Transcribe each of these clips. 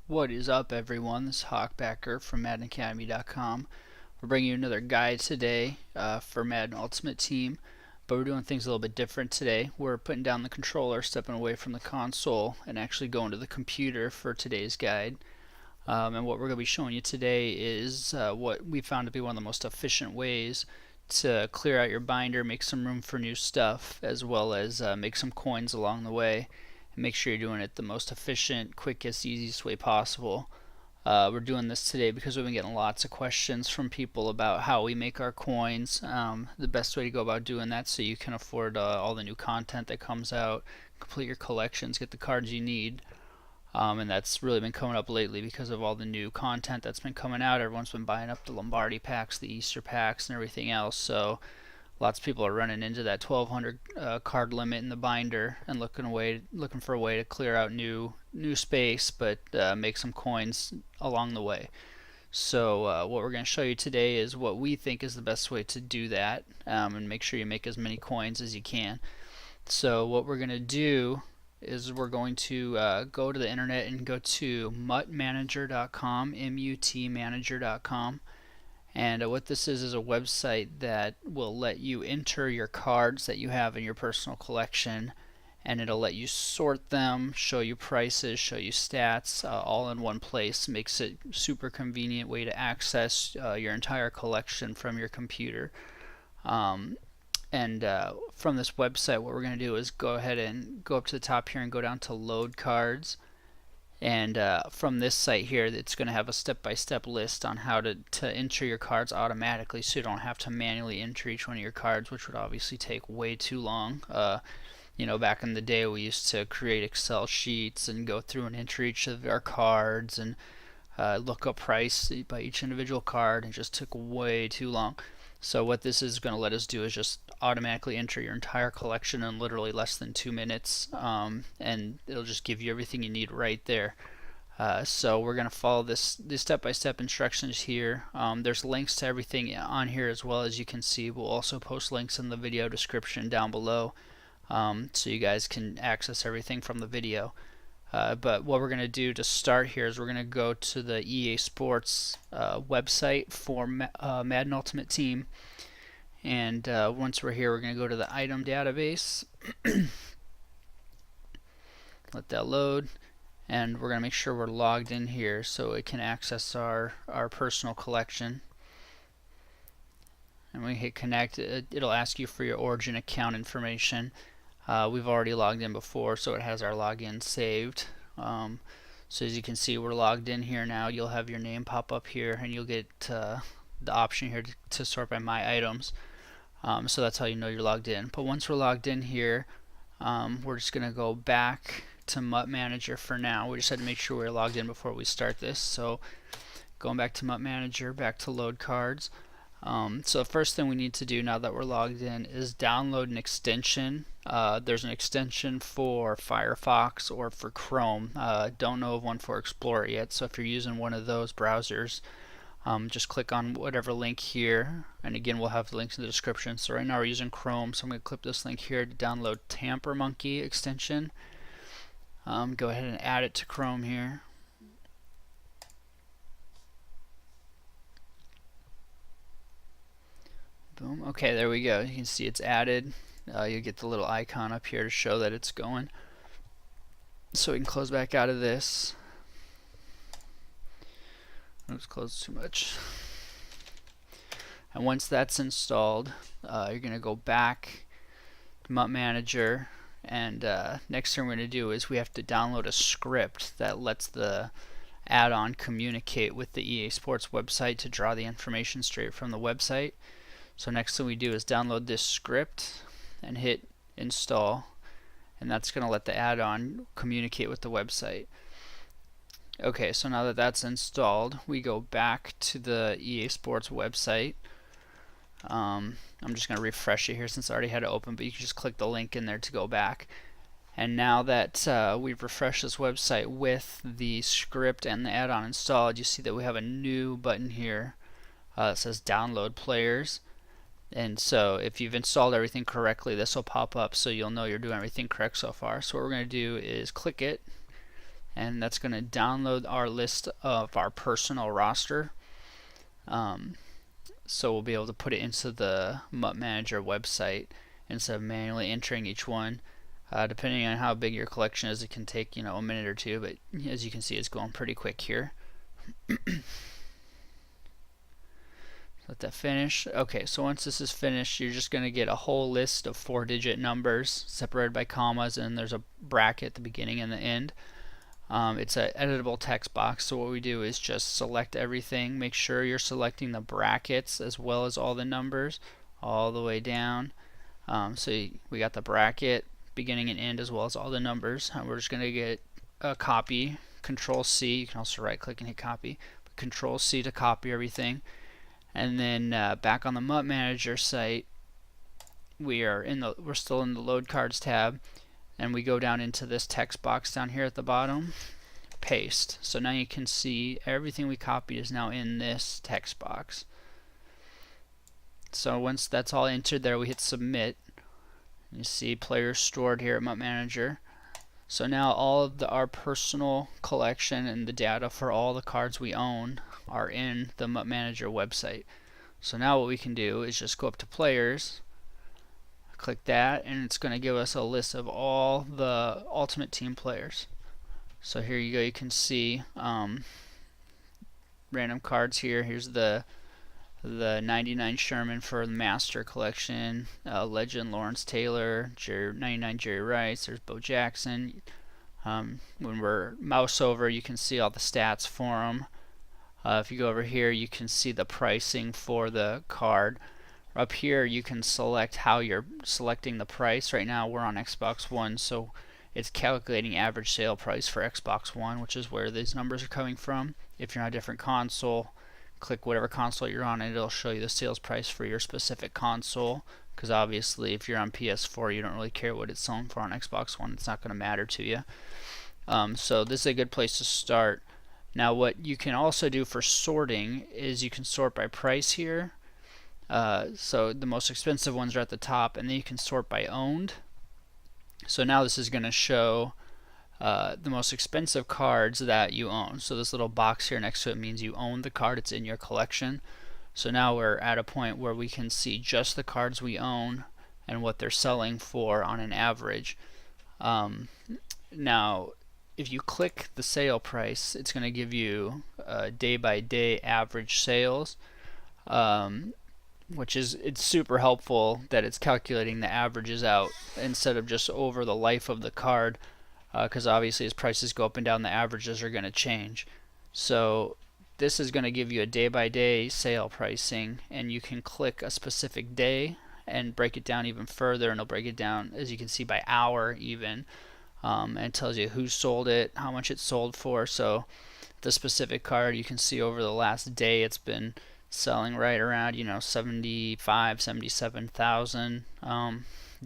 What is up, everyone? This is Hawkbacker from MaddenAcademy.com. We're bringing you another guide today for Madden Ultimate Team, but we're doing things a little bit different today. We're putting down the controller, stepping away from the console, and actually going to the computer for today's guide. And what we're going to be showing you today is what we found to be one of the most efficient ways to clear out your binder, make some room for new stuff, as well as make some coins along the way. And make sure you're doing it the most efficient, quickest, easiest way possible. We're doing this today because we've been getting lots of questions from people about how we make our coins, the best way to go about doing that so you can afford all the new content that comes out, complete your collections, get the cards you need. And that's really been coming up lately because of all the new content that's been coming out. Everyone's been buying up the Lombardi packs, the Easter packs, and everything else. So lots of people are running into that 1,200 card limit in the binder and looking for a way to clear out new space, but make some coins along the way. So what we're going to show you today is what we think is the best way to do that, and make sure you make as many coins as you can. So what we're going to do is we're going to go to the internet and go to mutmanager.com, mutmanager.com. And what this is a website that will let you enter your cards that you have in your personal collection, and it'll let you sort them, show you prices, show you stats, all in one place. Makes it super convenient way to access your entire collection from your computer. From this website, what we're going to do is go ahead and go up to the top here and go down to load cards. And from this site here, it's going to have a step-by-step list on how to enter your cards automatically, so you don't have to manually enter each one of your cards, which would obviously take way too long. Back in the day, we used to create Excel sheets and go through and enter each of our cards and look up price by each individual card, and it just took way too long. So what this is going to let us do is just automatically enter your entire collection in literally less than 2 minutes, and it'll just give you everything you need right there. So we're going to follow these step-by-step instructions here. There's links to everything on here as well, as you can see. We'll also post links in the video description down below, so you guys can access everything from the video. But what we're going to do to start here is we're going to go to the EA Sports website for Madden Ultimate Team. And once we're here, we're going to go to the item database. Let that load. And we're going to make sure we're logged in here so it can access our personal collection. And when we hit connect, it'll ask you for your origin account information. We've already logged in before, so it has our login saved. So as you can see, we're logged in here now. You'll have your name pop up here, and you'll get the option here to sort by my items. So that's how you know you're logged in. But once we're logged in here, we're just going to go back to MUT Manager for now. We just had to make sure we're logged in before we start this. So going back to MUT Manager, back to load cards. So the first thing we need to do now that we're logged in is download an extension. There's an extension for Firefox or for Chrome. Don't know of one for Explorer yet, so if you're using one of those browsers, just click on whatever link here, and again we'll have the links in the description. So right now we're using Chrome, so I'm going to click this link here to download Tamper Monkey extension. Go ahead and add it to Chrome here. Boom. Okay, there we go. You can see it's added. You'll get the little icon up here to show that it's going. So we can close back out of this. Oops, closed too much. And once that's installed, you're going to go back to MUT Manager, and next thing we're going to do is we have to download a script that lets the add-on communicate with the EA Sports website to draw the information straight from the website. So next thing we do is download this script and hit install, and that's going to let the add-on communicate with the website. Okay, so now that that's installed, we go back to the EA Sports website. I'm just going to refresh it here since I already had it open, but you can just click the link in there to go back. And now that we've refreshed this website with the script and the add-on installed, you see that we have a new button here that says download players. And so if you've installed everything correctly, this will pop up so you'll know you're doing everything correct so far. So what we're going to do is click it, and that's going to download our list of our personal roster. So we'll be able to put it into the MUT Manager website instead of manually entering each one. Depending on how big your collection is, it can take a minute or two, but as you can see, it's going pretty quick here. Let that finish. Okay, so once this is finished, you're just going to get a whole list of 4-digit numbers separated by commas, and there's a bracket at the beginning and the end. It's an editable text box, so what we do is just select everything. Make sure you're selecting the brackets as well as all the numbers all the way down. We got the bracket, beginning and end, as well as all the numbers. We're just going to get a copy, Control C. You can also right click and hit copy, but Control C to copy everything. And then back on the MUT Manager site, we're still in the Load Cards tab, and we go down into this text box down here at the bottom, paste. So now you can see everything we copied is now in this text box. So once that's all entered there, we hit submit. You see players stored here at MUT Manager. So now all of our personal collection and the data for all the cards we own are in the MUT Manager website. So now what we can do is just go up to players, click that, and it's going to give us a list of all the Ultimate Team players. So here you go, you can see random cards here. Here's the 99 Sherman for the Master Collection, Legend Lawrence Taylor, 99 Jerry Rice, there's Bo Jackson. When we're mouse over, you can see all the stats for them. If you go over here, you can see the pricing for the card. Up here, you can select how you're selecting the price. Right now, we're on Xbox One, so it's calculating average sale price for Xbox One, which is where these numbers are coming from. If you're on a different console, click whatever console you're on, and it'll show you the sales price for your specific console. Because obviously, if you're on PS4, you don't really care what it's selling for on Xbox One. It's not going to matter to you. So this is a good place to start. Now what you can also do for sorting is you can sort by price here. So the most expensive ones are at the top, and then you can sort by owned. So now this is going to show the most expensive cards that you own. So this little box here next to it means you own the card, it's in your collection. So now we're at a point where we can see just the cards we own and what they're selling for on an average. Now if you click the sale price, it's going to give you day by day average sales, which is it's super helpful that it's calculating the averages out instead of just over the life of the card, because obviously as prices go up and down, the averages are going to change. So this is going to give you a day by day sale pricing, and you can click a specific day and break it down even further, and it'll break it down, as you can see, by hour even. And it tells you who sold it, how much it sold for. So the specific card, you can see over the last day it's been selling right around 75, 77,000.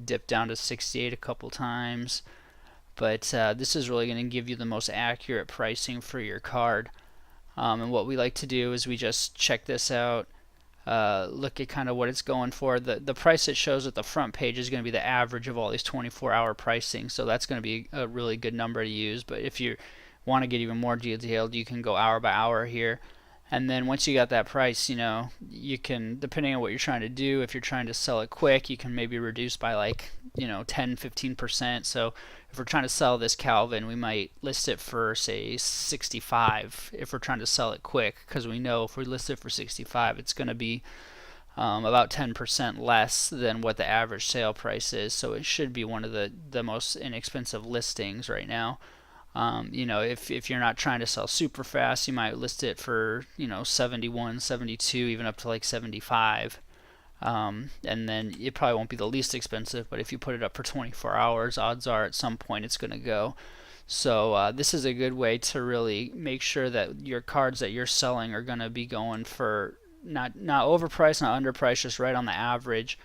Dipped down to 68 a couple times, but this is really going to give you the most accurate pricing for your card. And what we like to do is we just check this out, look at kind of what it's going for. The price it shows at the front page is going to be the average of all these 24-hour pricing, so that's going to be a really good number to use. But if you want to get even more detailed, you can go hour by hour here, and then once you got that price, you can, depending on what you're trying to do, if you're trying to sell it quick, you can maybe reduce by like 10-15%. So if we're trying to sell this Calvin, we might list it for say 65 if we're trying to sell it quick, because we know if we list it for 65 it's going to be about 10% less than what the average sale price is. So it should be one of the most inexpensive listings right now. If you're not trying to sell super fast, you might list it for 71, 72, even up to like 75. And then it probably won't be the least expensive, but if you put it up for 24 hours, odds are at some point it's going to go. So this is a good way to really make sure that your cards that you're selling are going to be going for not overpriced, not underpriced, just right on the average.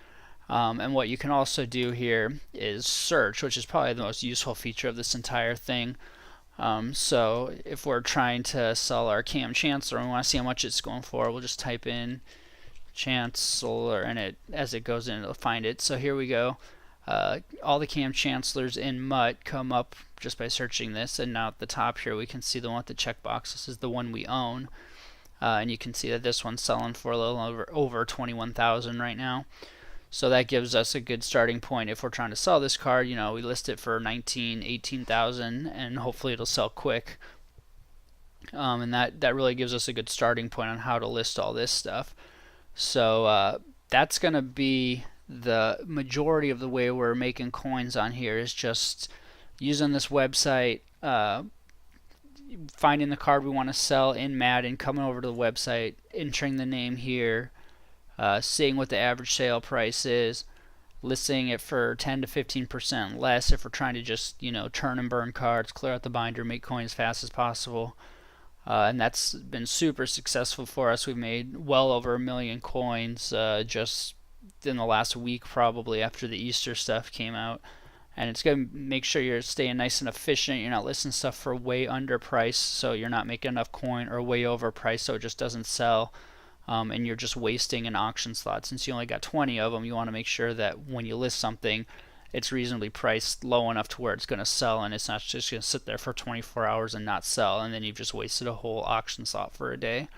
And what you can also do here is search, which is probably the most useful feature of this entire thing. So if we're trying to sell our Cam Chancellor and we want to see how much it's going for, we'll just type in Chancellor, and as it goes in, it'll find it. So here we go. All the cam chancellors in MUT come up just by searching this, and now at the top here we can see the one with the checkbox. This is the one we own, and you can see that this one's selling for a little over 21,000 right now. So that gives us a good starting point if we're trying to sell this card. You know, we list it for 18,000, and hopefully it'll sell quick. And that really gives us a good starting point on how to list all this stuff. So that's going to be the majority of the way we're making coins on here, is just using this website, finding the card we want to sell in Madden, coming over to the website, entering the name here, seeing what the average sale price is, listing it for 10 to 15% less if we're trying to just, you know, turn and burn cards, clear out the binder, make coins as fast as possible. And that's been super successful for us. We've made well over 1 million coins just in the last week, probably after the Easter stuff came out. And it's going to make sure you're staying nice and efficient. You're not listing stuff for way under price, so you're not making enough coin, or way over price, so it just doesn't sell. And you're just wasting an auction slot. Since you only got 20 of them, you want to make sure that when you list something, it's reasonably priced low enough to where it's going to sell, and it's not just going to sit there for 24 hours and not sell, and then you've just wasted a whole auction slot for a day.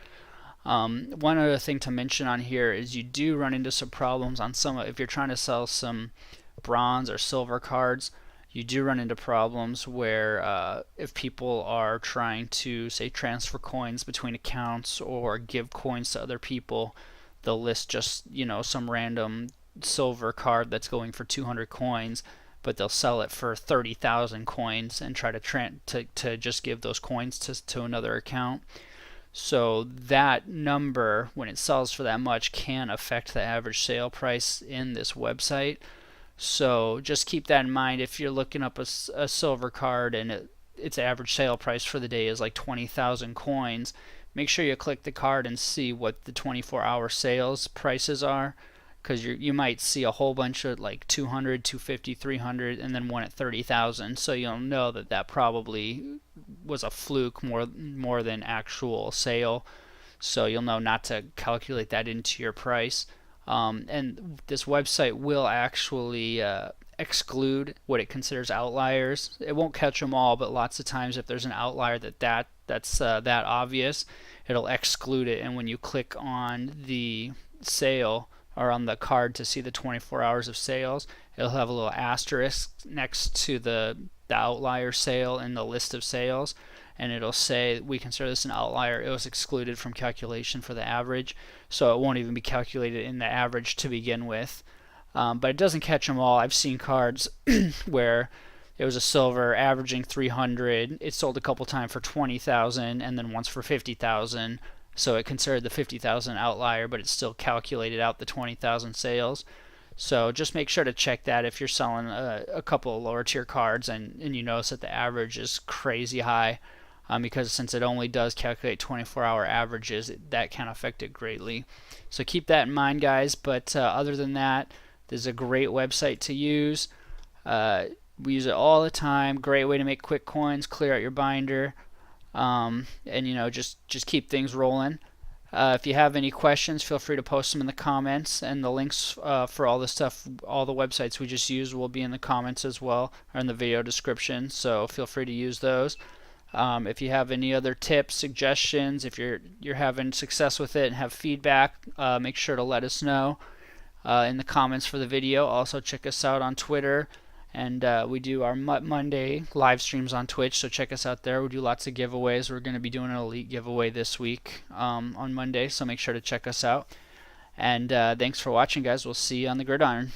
One other thing to mention on here is you do run into some problems on some, if you're trying to sell some bronze or silver cards, you do run into problems where if people are trying to, say, transfer coins between accounts or give coins to other people, they'll list just, you know, some random silver card that's going for 200 coins, but they'll sell it for 30,000 coins and try to just give those coins to another account. So that number, when it sells for that much, can affect the average sale price in this website. So just keep that in mind. If you're looking up a silver card and its average sale price for the day is like 20,000 coins, make sure you click the card and see what the 24-hour sales prices are, because you might see a whole bunch of like 200, 250, 300, and then one at 30,000. So you'll know that that probably was a fluke more than actual sale. So you'll know not to calculate that into your price. And this website will actually exclude what it considers outliers. It won't catch them all, but lots of times if there's an outlier that's that obvious, it'll exclude it. And when you click on the sale or on the card to see the 24 hours of sales, it'll have a little asterisk next to the outlier sale in the list of sales, and it'll say we consider this an outlier. It was excluded from calculation for the average, so it won't even be calculated in the average to begin with. But it doesn't catch them all. I've seen cards where it was a silver averaging 300. It sold a couple times for 20,000 and then once for 50,000. So it considered the 50,000 outlier, but it still calculated out the 20,000 sales. So just make sure to check that if you're selling a couple of lower tier cards and you notice that the average is crazy high, because since it only does calculate 24-hour averages, that can affect it greatly. So keep that in mind, guys. But other than that, this is a great website to use. We use it all the time. Great way to make quick coins, clear out your binder. And you know, just keep things rolling. If you have any questions, feel free to post them in the comments, and the links for all the stuff, all the websites we just used, will be in the comments as well, or in the video description, so feel free to use those. If you have any other tips, suggestions, if you're having success with it and have feedback, make sure to let us know in the comments for the video. Also check us out on Twitter. And we do our Monday live streams on Twitch, so check us out there. We do lots of giveaways. We're going to be doing an Elite giveaway this week on Monday, so make sure to check us out. And thanks for watching, guys. We'll see you on the gridiron.